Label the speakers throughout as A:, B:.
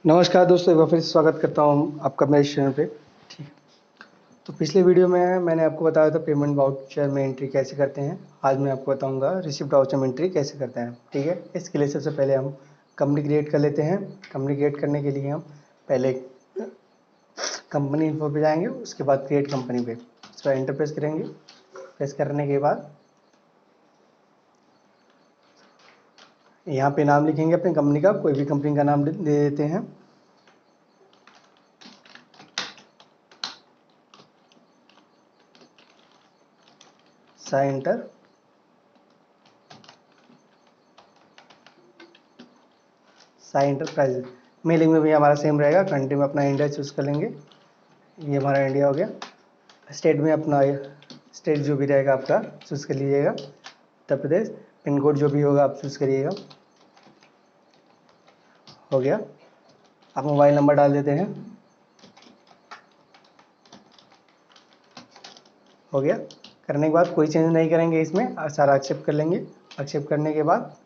A: नमस्कार दोस्तों, एक बार फिर से स्वागत करता हूँ आपका मेरे चैनल पे। ठीक। तो पिछले वीडियो में मैंने आपको बताया था पेमेंट वाउचर में एंट्री कैसे करते हैं। आज मैं आपको बताऊंगा रिसिप्ट वाउचर में एंट्री कैसे करते हैं। ठीक है, इसके लिए सबसे पहले हम कंपनी क्रिएट कर लेते हैं। कंपनी क्रिएट करने के लिए हम पहले कंपनी इन्फो पे जाएंगे, उसके बाद क्रिएट कंपनी पे इस पर एंटर प्रेस करेंगे। प्रेस करने के बाद यहाँ पे नाम लिखेंगे अपनी कंपनी का, कोई भी कंपनी का नाम दे देते हैं। एंटर। साई इंटरप्राइजेज। मेलिंग में भी हमारा सेम रहेगा। कंट्री में अपना इंडिया चूज़ कर लेंगे, ये हमारा इंडिया हो गया। स्टेट में अपना स्टेट जो भी रहेगा आपका चूज़ कर लीजिएगा, उत्तर प्रदेश। पिन कोड जो भी होगा आप चूज़ करिएगा। हो गया। आप मोबाइल नंबर डाल देते हैं। हो गया। करने के बाद कोई चेंज नहीं करेंगे इसमें, सारा एक्सेप्ट कर लेंगे। एक्सेप्ट करने के बाद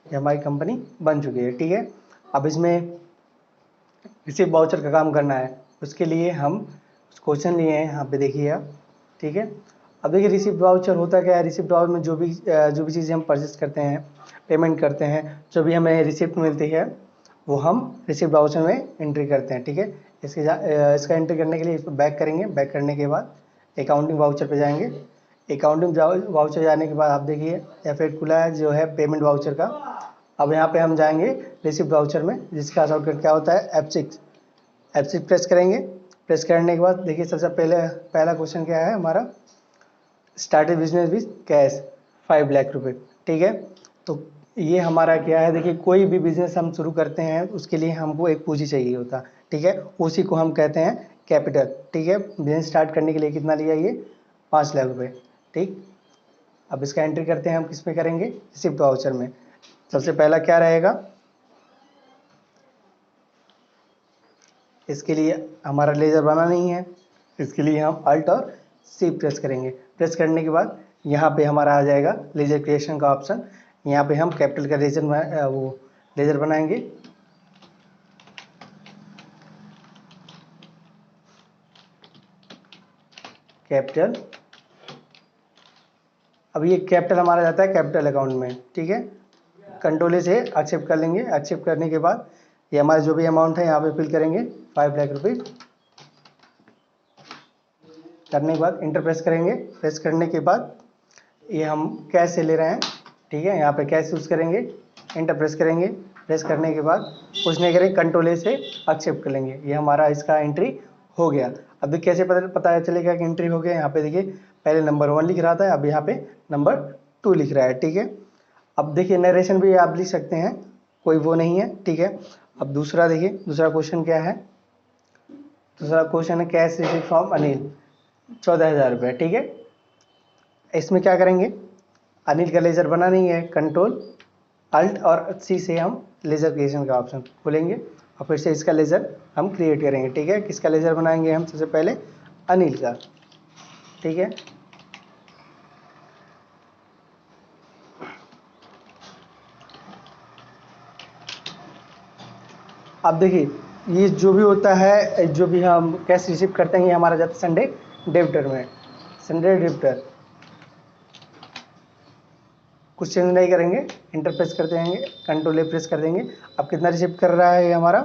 A: ये हमारी कंपनी बन चुकी है। ठीक है, अब इसमें रिसिप्ट वाउचर का काम करना है। उसके लिए हम क्वेश्चन लिए हैं, यहाँ पे देखिए आप। ठीक है, अब देखिए रिसिप्ट वाउचर होता क्या है। रिसिप्ट वाउचर में जो भी चीज़ें हम परचेस करते हैं, पेमेंट करते हैं, जो भी हमें रिसिप्ट मिलती है वो हम रिसिप्ट वाउचर में एंट्री करते हैं। ठीक है, इसका एंट्री करने के लिए इस पर बैक करेंगे। बैक करने के बाद अकाउंटिंग वाउचर पे जाएंगे। अकाउंटिंग वाउचर जाने के बाद आप देखिए F8 खुला है जो है पेमेंट वाउचर का। अब यहाँ पे हम जाएंगे रिसिप्ट वाउचर में, जिसका शॉर्टकट क्या होता है F6। F6 प्रेस करेंगे। प्रेस करने के बाद देखिए सबसे पहला क्वेश्चन क्या है हमारा, started business with cash 5 lakh रुपए। ठीक है, तो ये हमारा क्या है, देखिए कोई भी बिजनेस हम शुरू करते हैं उसके लिए हमको एक पूंजी चाहिए होता। ठीक है, उसी को हम कहते हैं कैपिटल। ठीक है, बिजनेस स्टार्ट करने के लिए कितना लिया, ये 5 लाख रुपए। ठीक, अब इसका एंट्री करते हैं हम किस में करेंगे, रिसिप्ट वाउचर में। सबसे पहला क्या रहेगा, इसके लिए हमारा लेजर बना नहीं है, इसके लिए हम अल्ट और सी प्रेस करेंगे। प्रेस करने के बाद यहाँ पे हमारा आ जाएगा लेजर क्रिएशन का ऑप्शन। यहाँ पे हम कैपिटल का लेजर बनाएंगे। कैपिटल। अब ये कैपिटल हमारा जाता है कैपिटल अकाउंट में। ठीक है, कंट्रोल से एक्सेप्ट कर लेंगे। एक्सेप्ट करने के बाद ये हमारा जो भी अमाउंट है यहाँ पे फिल करेंगे 5 लाख रुपीज़। करने के बाद इंटर प्रेस करेंगे। प्रेस करने के बाद ये हम कैश से ले रहे हैं। ठीक है, यहाँ पे कैश यूज़ करेंगे। इंटर प्रेस करेंगे। प्रेस करने के बाद कुछ नहीं करेंगे, कंट्रोल से एक्सेप्ट कर लेंगे। ये हमारा इसका एंट्री हो गया। अब देखिए कैसे पता चलेगा कि एंट्री हो गया। यहाँ पे देखिए पहले नंबर 1 लिख रहा था, अब यहाँ पे नंबर 2 लिख रहा है। ठीक है, अब देखिए नरेशन भी आप लिख सकते हैं, कोई वो नहीं है। ठीक है, अब दूसरा देखिए, दूसरा क्वेश्चन क्या है। दूसरा क्वेश्चन है कैश रिसीव फ्रॉम अनिल 14,000 रुपये। ठीक है, इसमें क्या करेंगे, अनिल का लेज़र बना नहीं है, कंट्रोल अल्ट और सी से हम लेज़र क्रिएशन का ऑप्शन खोलेंगे और फिर से इसका लेज़र हम क्रिएट करेंगे। ठीक है, किसका लेज़र बनाएंगे हम, सबसे पहले अनिल का। ठीक है, अब देखिए ये जो भी होता है, जो भी हम कैश रिसीव करते हैं, ये हमारा जाता है संडे डेबिटर में। संडे डेबिटर कुछ चेंज नहीं करेंगे, इंटर प्रेस कर देंगे, कंट्रोल ए प्रेस कर देंगे। अब कितना रिसीव कर रहा है ये हमारा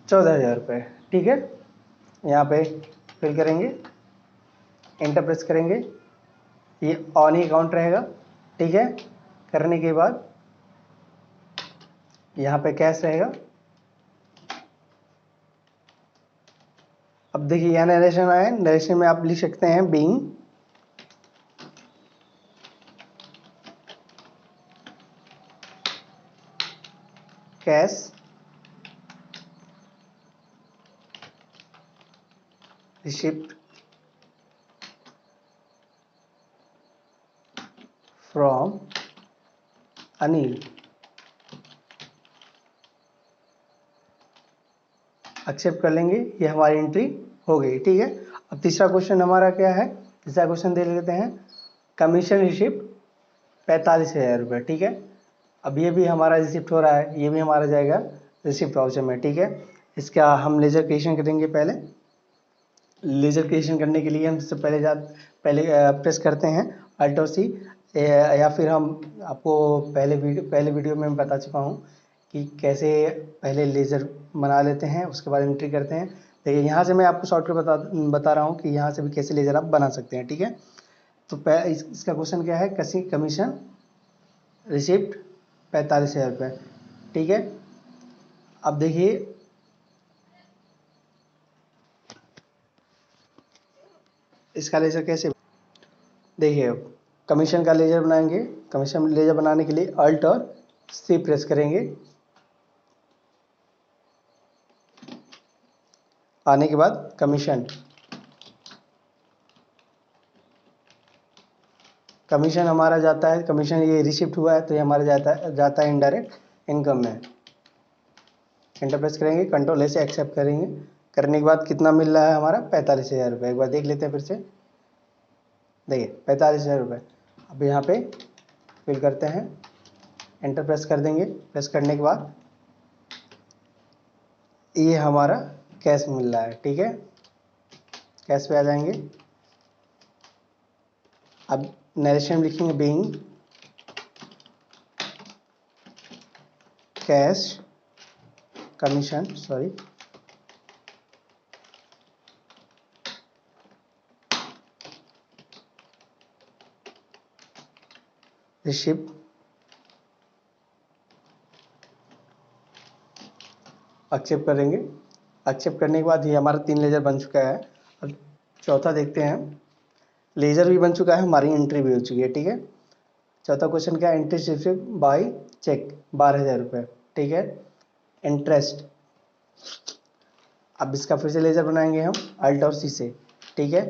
A: 14,000 रुपये। ठीक है, यहाँ पे फिल करेंगे, इंटर प्रेस करेंगे, ये ऑन ही अकाउंट रहेगा। ठीक है, करने के बाद यहाँ पे कैश रहेगा। अब देखिए यहाँ नरेशन आए, नरेशन में आप लिख सकते हैं being cash receipt from Anil. Accept कर लेंगे, ये हमारी एंट्री हो गई। ठीक है, अब तीसरा क्वेश्चन हमारा क्या है, तीसरा क्वेश्चन दे लेते हैं, कमीशन रिसिप्ट 45,000 रुपये। ठीक है, अब ये भी हमारा रिसिप्ट हो रहा है, ये भी हमारा जाएगा रिसिप्ट वाउचर में, ठीक है। इसका हम लेजर क्रिएशन करेंगे। पहले लेजर क्रिएशन करने के लिए हम सबसे पहले प्रेस करते हैं अल्ट और सी, या फिर हम आपको पहले वीडियो में बता चुका हूँ कि कैसे पहले लेज़र बना लेते हैं, उसके बाद एंट्री करते हैं। देखिए यहाँ से मैं आपको शॉर्टकट बता रहा हूँ कि यहाँ से भी कैसे लेज़र आप बना सकते हैं, ठीक है। तो इसका क्वेश्चन क्या है, कमीशन रिसिप्ट 45,000 रुपये, ठीक है। अब देखिए इसका लेज़र कैसे, देखिए अब कमीशन का लेज़र बनाएंगे। कमीशन लेज़र बनाने के लिए अल्ट और सी प्रेस करेंगे। आने के बाद कमीशन हमारा जाता है, कमीशन ये रिसिप्ट हुआ है तो ये हमारा जाता है इनडायरेक्ट इनकम में। एंटर प्रेस करेंगे, कंट्रोल ए से एक्सेप्ट करेंगे। करने के बाद कितना मिल रहा है हमारा 45,000 रुपये। एक बार देख लेते हैं फिर से, देखिए 45,000 रुपये। अब यहाँ पे फिल करते हैं, एंटर प्रेस कर देंगे। प्रेस करने के बाद ये हमारा कैश मिल रहा है, ठीक है। कैश पे आ जाएंगे। अब नरेशन में लिखेंगे being cash commission receipt accept करेंगे। एक्सेप्ट करने के बाद ये हमारा 3 लेजर बन चुका है। अब चौथा देखते हैं। लेजर भी बन चुका है, हमारी एंट्री भी हो चुकी है, ठीक है। चौथा क्वेश्चन क्या है, इंटरेस्ट रिसिप्ट बाय चेक 12,000 रुपये, ठीक है। इंटरेस्ट, अब इसका फिर से लेजर बनाएंगे हम अल्ट और सी से, ठीक है।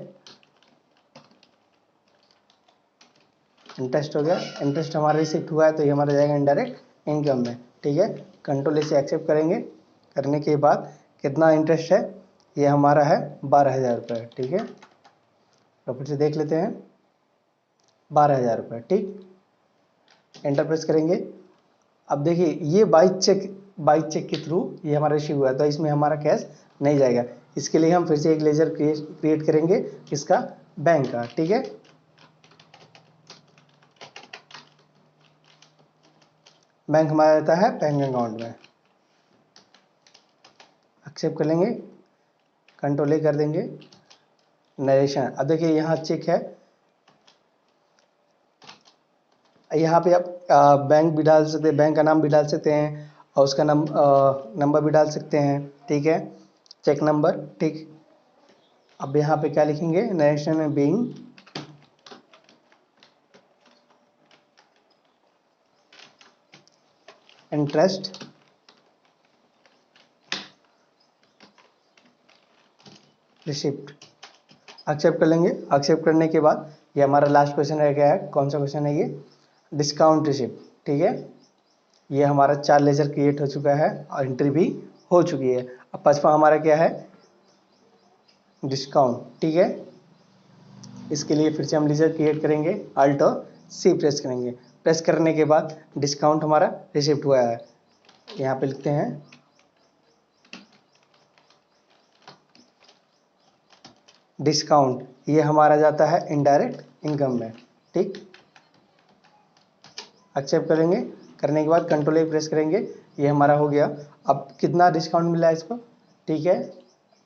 A: इंटरेस्ट हो गया, इंटरेस्ट हमारा रिसिप्ट हुआ है तो ये हमारा जाएगा इनडायरेक्ट इनकम में, ठीक है। कंट्रोल ए से एक्सेप्ट करेंगे। करने के बाद कितना इंटरेस्ट है, ये हमारा है 12,000 रुपये, ठीक है। तो फिर से देख लेते हैं, 12,000 रुपये, ठीक। एंटर प्रेस करेंगे। अब देखिए ये बाई चेक के थ्रू ये हमारा इश्यू हुआ है तो इसमें हमारा कैश नहीं जाएगा। इसके लिए हम फिर से एक लेजर क्रिएट करेंगे, इसका बैंक का, ठीक है। बैंक हमारा रहता है बैंक अकाउंट में। एक्सेप्ट कर लेंगे, कंट्रोल ए कर देंगे। नरेशन, अब देखिए यहाँ चेक है, यहाँ पे आप बैंक भी डाल सकते हैं, बैंक का नाम भी डाल सकते हैं और उसका नंबर भी डाल सकते हैं, ठीक है। चेक नंबर, ठीक। अब यहाँ पे क्या लिखेंगे, नरेशन में बीइंग इंटरेस्ट रिसिप्ट, एक्सेप्ट कर लेंगे। एक्सेप्ट करने के बाद ये हमारा लास्ट क्वेश्चन रह गया है। कौन सा क्वेश्चन है ये, डिस्काउंट रिसिप्ट, ठीक है। ये हमारा 4 लेजर क्रिएट हो चुका है और एंट्री भी हो चुकी है। अब 5वां हमारा क्या है, डिस्काउंट, ठीक है। इसके लिए फिर से हम लेजर क्रिएट करेंगे, अल्ट और सी प्रेस करेंगे। प्रेस करने के बाद डिस्काउंट हमारा रिसिप्ट हुआ है, यहाँ पे लिखते हैं डिस्काउंट, ये हमारा जाता है इनडायरेक्ट इनकम में, ठीक। एक्सेप्ट करेंगे। करने के बाद कंट्रोल ए प्रेस करेंगे, ये हमारा हो गया। अब कितना डिस्काउंट मिला है इसको, ठीक है,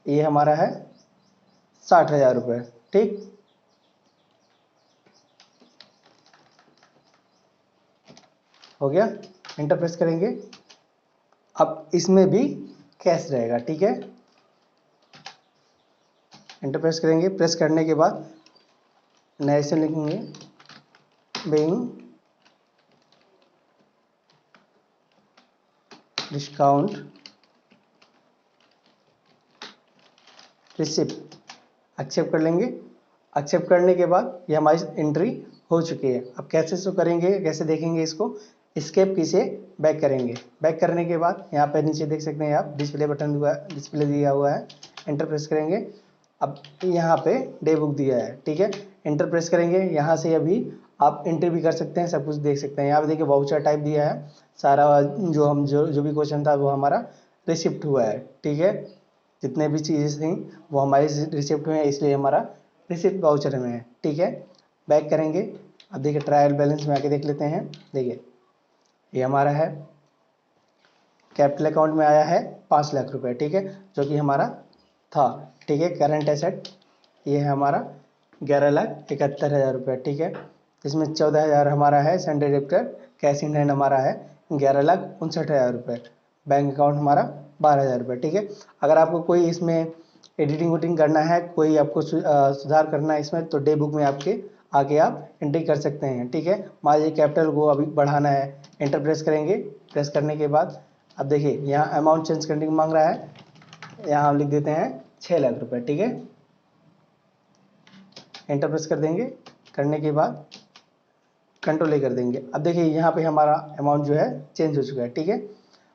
A: ये हमारा है 60,000 रुपये, ठीक। हो गया, एंटर प्रेस करेंगे। अब इसमें भी कैश रहेगा, ठीक है। एंटर प्रेस करेंगे। प्रेस करने के बाद नरेशन लिखेंगे बीइंग डिस्काउंट रिसिप्ट, एक्सेप्ट कर लेंगे। एक्सेप्ट करने के बाद ये हमारी एंट्री हो चुकी है। अब कैसे शो करेंगे, कैसे देखेंगे इसको, एस्केप की से बैक करेंगे। बैक करने के बाद यहाँ पे नीचे देख सकते हैं आप डिस्प्ले बटन हुआ है, डिस्प्ले दिया हुआ है। एंटर प्रेस करेंगे। अब यहाँ पे डे बुक दिया है, ठीक है। एंटर प्रेस करेंगे। यहाँ से अभी आप एंट्री भी कर सकते हैं, सब कुछ देख सकते हैं। यहाँ पे देखिए वाउचर टाइप दिया है, सारा जो भी क्वेश्चन था वो हमारा रिसिप्ट हुआ है, ठीक है। जितने भी चीज़ें थी वो हमारी रिसिप्ट में है, इसलिए हमारा रिसिप्ट वाउचर में है, ठीक है। बैक करेंगे, अब देखिए ट्रायल बैलेंस में आके देख लेते हैं। देखिए ये हमारा है, कैपिटल अकाउंट में आया है 5 लाख रुपए, ठीक है, जो कि हमारा था, ठीक है। करंट एसेट ये है हमारा 11,71,000 रुपये, ठीक है। इसमें 14,000 हमारा है सैंडरी डेप्टर, कैश इन हैंड हमारा है 11,59,000 रुपये, बैंक अकाउंट हमारा 12,000 रुपये, ठीक है। अगर आपको कोई इसमें एडिटिंग वुडिटिंग करना है, कोई आपको सुधार करना है इसमें, तो डे बुक में आपके आके आप एंट्री कर सकते हैं, ठीक है। मान लीजिए कैपिटल को अभी बढ़ाना है, एंटर प्रेस करेंगे, प्रेस करने के बाद अब देखिए यहाँ अमाउंट चेंज करने को मांग रहा है, यहाँ हम लिख देते हैं 6 लाख रुपये, ठीक है। एंटर प्रेस कर देंगे, करने के बाद कंट्रोल ए कर देंगे। अब देखिए यहाँ पे हमारा अमाउंट जो है चेंज हो चुका है, ठीक है।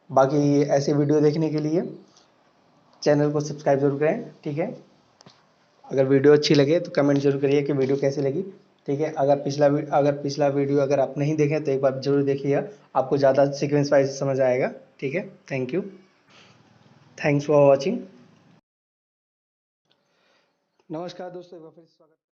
A: बाकी ऐसे वीडियो देखने के लिए चैनल को सब्सक्राइब जरूर करें, ठीक है। अगर वीडियो अच्छी लगे तो कमेंट जरूर करिए कि वीडियो कैसी लगी, ठीक है। अगर पिछला वीडियो अगर आप नहीं देखें तो एक बार जरूर देखिएगा, आपको ज़्यादा सीक्वेंस वाइज समझ आएगा, ठीक है। Thank you, thanks for watching. नमस्कार दोस्तों, एक बार फिर स्वागत।